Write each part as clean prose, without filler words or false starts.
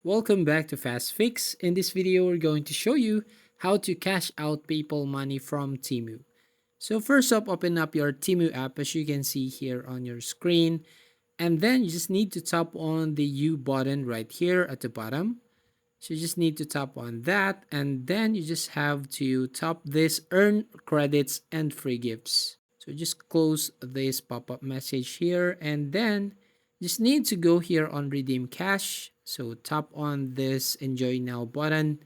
Welcome back to Fast Fix. In this video, we're going to show you how to cash out PayPal money from TEMU. So first up, open up your TEMU app as you can see here on your screen. And then you just need to tap on the U button right here at the bottom. So you just need to tap on that. And then you just have to tap this earn credits and free gifts. So just close this pop-up message here and then just need to go here on redeem cash. So tap on this enjoy now button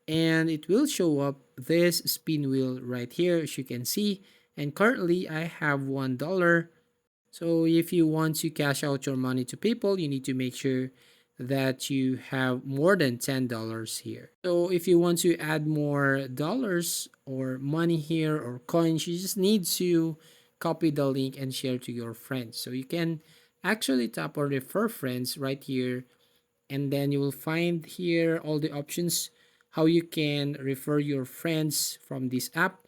and it will show up this spin wheel right here as you can see. And currently I have $1. So if you want to cash out your money to people, you need to make sure that you have more than $10 here. So if you want to add more dollars or money here or coins, you just need to copy the link and share to your friends. So you can actually tap or refer friends right here, and then you will find here all the options how you can refer your friends from this app.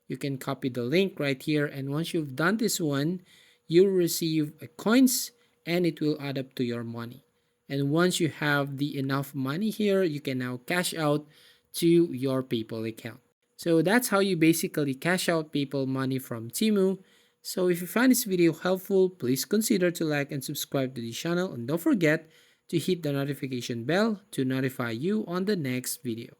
You can copy the link right here, and once you've done this one, you'll receive a coins and it will add up to your money. And once you have the enough money here, you can now cash out to your PayPal account. So that's how you basically cash out PayPal money from TEMU. So if you find this video helpful, please consider to like and subscribe to the channel, and don't forget to hit the notification bell to notify you on the next video.